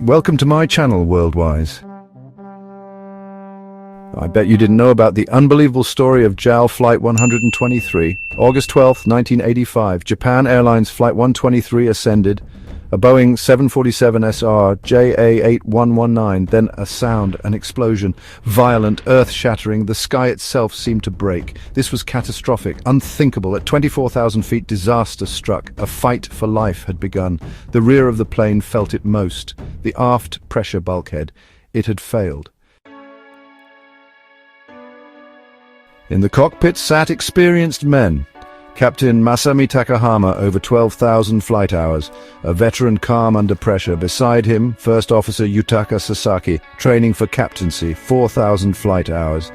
Welcome to my channel, Worldwise. I bet you didn't know about the unbelievable story of JAL Flight 123. August 12, 1985, Japan Airlines Flight 123 ascended. A Boeing 747SR JA8119, then a sound, an explosion, violent, earth-shattering. The sky itself seemed to break. This was catastrophic, unthinkable. At 24,000 feet, disaster struck. A fight for life had begun. The rear of the plane felt it most. The aft pressure bulkhead. It had failed. In the cockpit sat experienced men. Captain Masami Takahama, over 12,000 flight hours, a veteran calm under pressure. Beside him, First Officer Yutaka Sasaki, training for captaincy, 4,000 flight hours.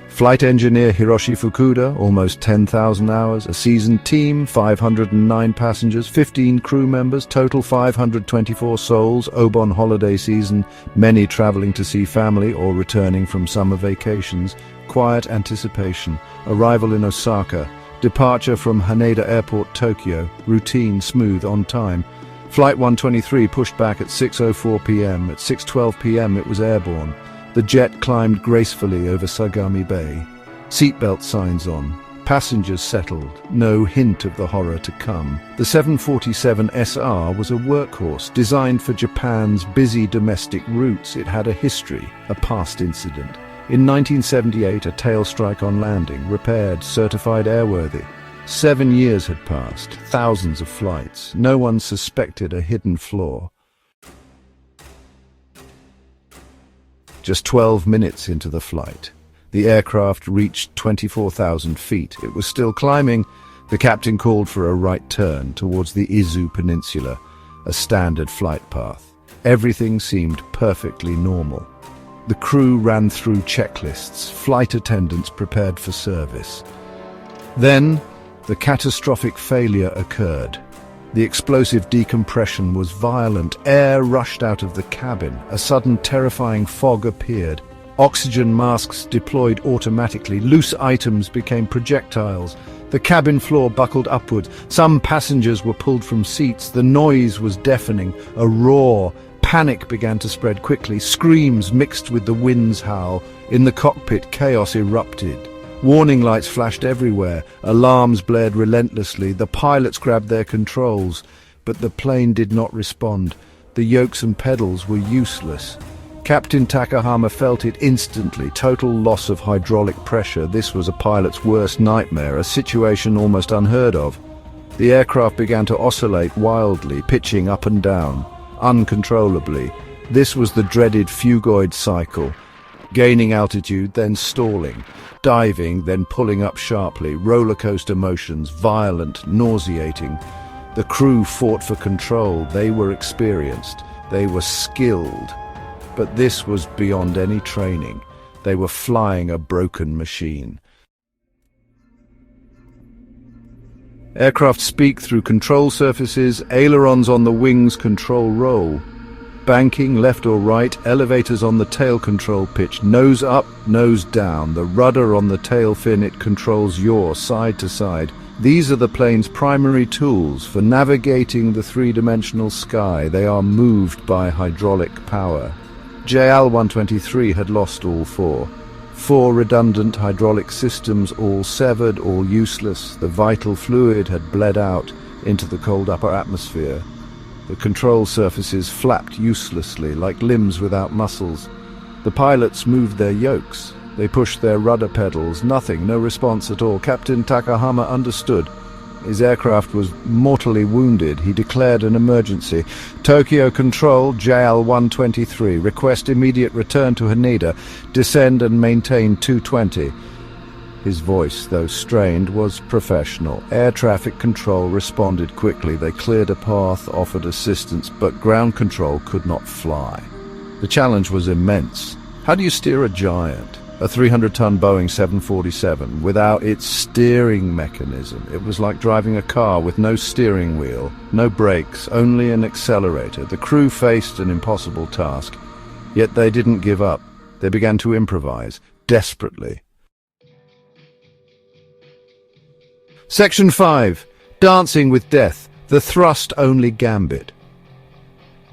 Flight Engineer Hiroshi Fukuda, almost 10,000 hours. A seasoned team, 509 passengers, 15 crew members, total 524 souls. Obon holiday season, many traveling to see family or returning from summer vacations. Quiet anticipation. Arrival in Osaka. Departure from Haneda Airport, Tokyo. Routine, smooth, on time. Flight 123 pushed back at 6:04 p.m. At 6:12 p.m. it was airborne. The jet climbed gracefully over Sagami Bay. Seatbelt signs on. Passengers settled. No hint of the horror to come. The 747SR was a workhorse designed for Japan's busy domestic routes. It had a history, a past incident. In 1978, a tail strike on landing, repaired, certified airworthy. 7 years had passed, thousands of flights. No one suspected a hidden flaw. Just 12 minutes into the flight, the aircraft reached 24,000 feet. It was still climbing. The captain called for a right turn towards the Izu Peninsula, a standard flight path. Everything seemed perfectly normal. The crew ran through checklists. Flight attendants prepared for service. Then, the catastrophic failure occurred. The explosive decompression was violent. Air rushed out of the cabin. A sudden terrifying fog appeared. Oxygen masks deployed automatically. Loose items became projectiles. The cabin floor buckled upwards. Some passengers were pulled from seats. The noise was deafening. A roar. Panic began to spread quickly. Screams mixed with the wind's howl. In the cockpit, chaos erupted. Warning lights flashed everywhere. Alarms blared relentlessly. The pilots grabbed their controls, but the plane did not respond. The yokes and pedals were useless. Captain Takahama felt it instantly. Total loss of hydraulic pressure. This was a pilot's worst nightmare, a situation almost unheard of. The aircraft began to oscillate wildly, pitching up and down, uncontrollably. This was the dreaded phugoid cycle. Gaining altitude, then stalling. Diving, then pulling up sharply. Roller coaster motions, violent, nauseating. The crew fought for control. They were experienced. They were skilled. But this was beyond any training. They were flying a broken machine. Aircraft speak through control surfaces. Ailerons on the wings control roll. Banking left or right, elevators on the tail control pitch. Nose up, nose down. The rudder on the tail fin, it controls yaw side to side. These are the plane's primary tools for navigating the three-dimensional sky. They are moved by hydraulic power. JL123 had lost all four. 4 redundant hydraulic systems, all severed, all useless. The vital fluid had bled out into the cold upper atmosphere. The control surfaces flapped uselessly, like limbs without muscles. The pilots moved their yokes. They pushed their rudder pedals. Nothing, no response at all. Captain Takahama understood. His aircraft was mortally wounded. He declared an emergency. Tokyo Control, JL123. Request immediate return to Haneda. Descend and maintain 220. His voice, though strained, was professional. Air traffic control responded quickly. They cleared a path, offered assistance, but ground control could not fly. The challenge was immense. How do you steer a giant? A 300-ton Boeing 747 without its steering mechanism. It was like driving a car with no steering wheel, no brakes, only an accelerator. The crew faced an impossible task, yet they didn't give up. They began to improvise, desperately. Section 5. Dancing with Death, the thrust-only gambit.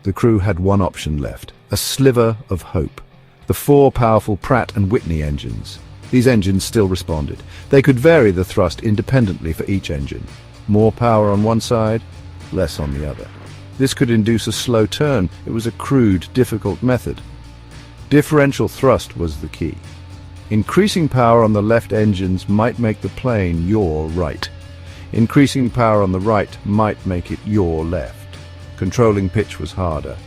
The crew had one option left, a sliver of hope. The four powerful Pratt & Whitney engines. These engines still responded. They could vary the thrust independently for each engine. More power on one side, less on the other. This could induce a slow turn. It was a crude, difficult method. Differential thrust was the key. Increasing power on the left engines might make the plane your right. Increasing power on the right might make it your left. Controlling pitch was harder.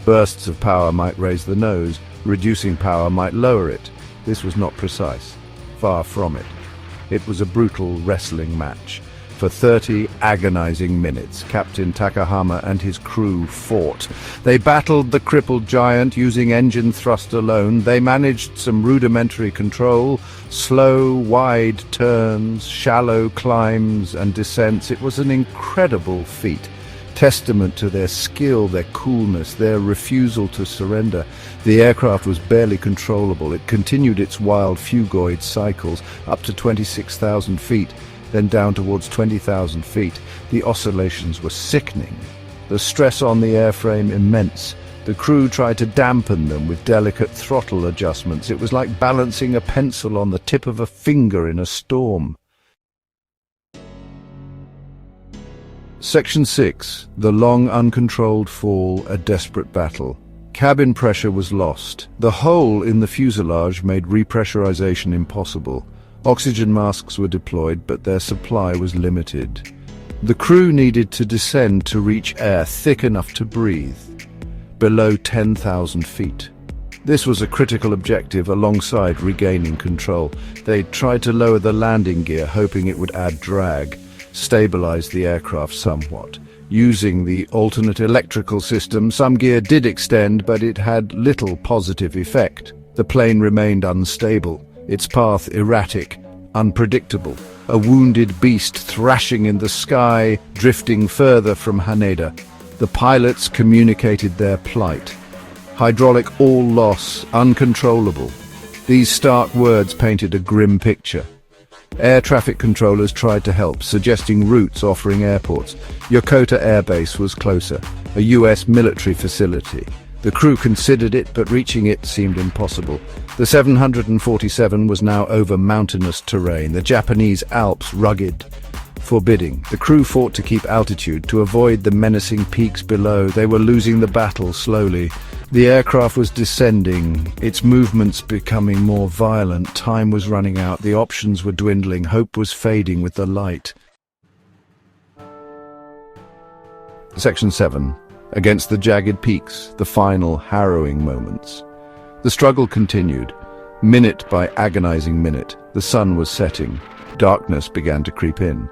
Bursts of power might raise the nose, reducing power might lower it. This was not precise. Far from it. It was a brutal wrestling match. For 30 agonizing minutes, Captain Takahama and his crew fought. They battled the crippled giant using engine thrust alone. They managed some rudimentary control, slow, wide turns, shallow climbs and descents. It was an incredible feat. Testament to their skill, their coolness, their refusal to surrender. The aircraft was barely controllable. It continued its wild phugoid cycles up to 26,000 feet, then down towards 20,000 feet. The oscillations were sickening. The stress on the airframe immense. The crew tried to dampen them with delicate throttle adjustments. It was like balancing a pencil on the tip of a finger in a storm. Section 6. The long uncontrolled fall, a desperate battle. Cabin pressure was lost. The hole in the fuselage made repressurization impossible. Oxygen masks were deployed, but their supply was limited. The crew needed to descend to reach air thick enough to breathe, below 10,000 feet. This was a critical objective alongside regaining control. They tried to lower the landing gear, hoping it would add drag, stabilize the aircraft somewhat. Using the alternate electrical system, some gear did extend, but it had little positive effect. The plane remained unstable, its path erratic, unpredictable. A wounded beast thrashing in the sky, drifting further from Haneda. The pilots communicated their plight. Hydraulic all loss, uncontrollable. These stark words painted a grim picture. Air traffic controllers tried to help, suggesting routes offering airports. Yokota Air Base was closer, a US military facility. The crew considered it, but reaching it seemed impossible. The 747 was now over mountainous terrain, the Japanese Alps rugged, forbidding. The crew fought to keep altitude, to avoid the menacing peaks below. They were losing the battle slowly. The aircraft was descending, its movements becoming more violent. Time was running out, the options were dwindling, hope was fading with the light. Section 7. Against the jagged peaks, the final harrowing moments. The struggle continued. Minute by agonizing minute, the sun was setting. Darkness began to creep in.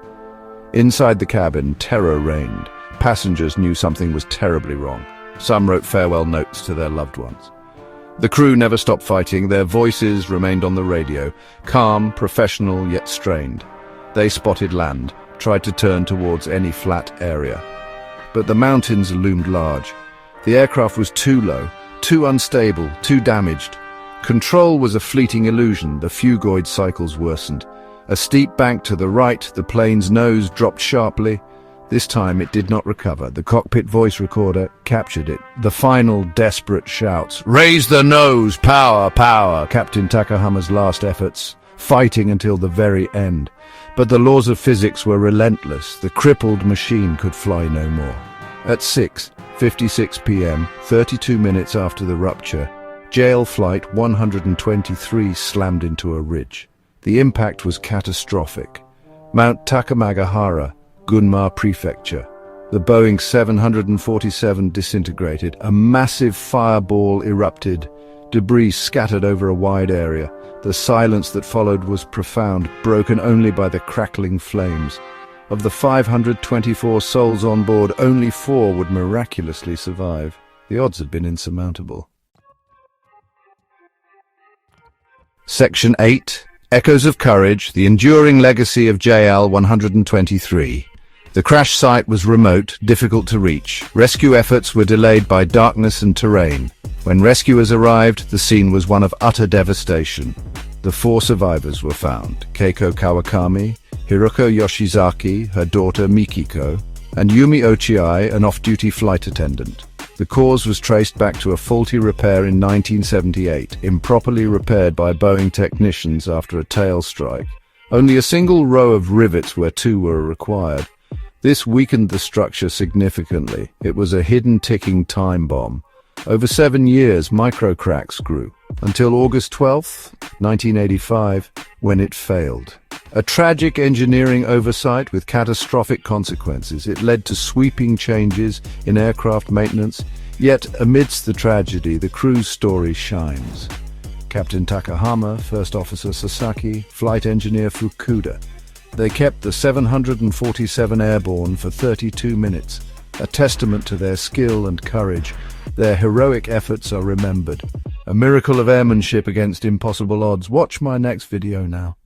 Inside the cabin, terror reigned. Passengers knew something was terribly wrong. Some wrote farewell notes to their loved ones. The crew never stopped fighting. Their voices remained on the radio, calm, professional, yet strained. They spotted land, tried to turn towards any flat area. But the mountains loomed large. The aircraft was too low, too unstable, too damaged. Control was a fleeting illusion. The phugoid cycles worsened. A steep bank to the right, the plane's nose dropped sharply. This time it did not recover. The cockpit voice recorder captured it. The final desperate shouts. "Raise the nose! Power! Power!" Captain Takahama's last efforts, fighting until the very end. But the laws of physics were relentless. The crippled machine could fly no more. At 6:56 p.m., 32 minutes after the rupture, JL Flight 123 slammed into a ridge. The impact was catastrophic. Mount Takamagahara, Gunma Prefecture. The Boeing 747 disintegrated. A massive fireball erupted. Debris scattered over a wide area. The silence that followed was profound, broken only by the crackling flames. Of the 524 souls on board, only 4 would miraculously survive. The odds had been insurmountable. Section 8. Echoes of Courage, the enduring legacy of JL123. The crash site was remote, difficult to reach. Rescue efforts were delayed by darkness and terrain. When rescuers arrived, the scene was one of utter devastation. The 4 survivors were found: Keiko Kawakami, Hiroko Yoshizaki, her daughter Mikiko, and Yumi Ochiai, an off-duty flight attendant. The cause was traced back to a faulty repair in 1978, improperly repaired by Boeing technicians after a tail strike. Only a single row of rivets where two were required. This weakened the structure significantly. It was a hidden ticking time bomb. Over 7 years, microcracks grew, until August 12, 1985, when it failed. A tragic engineering oversight with catastrophic consequences. It led to sweeping changes in aircraft maintenance, yet amidst the tragedy, the crew's story shines. Captain Takahama, First Officer Sasaki, Flight Engineer Fukuda. They kept the 747 airborne for 32 minutes, a testament to their skill and courage. Their heroic efforts are remembered. A miracle of airmanship against impossible odds. Watch my next video now.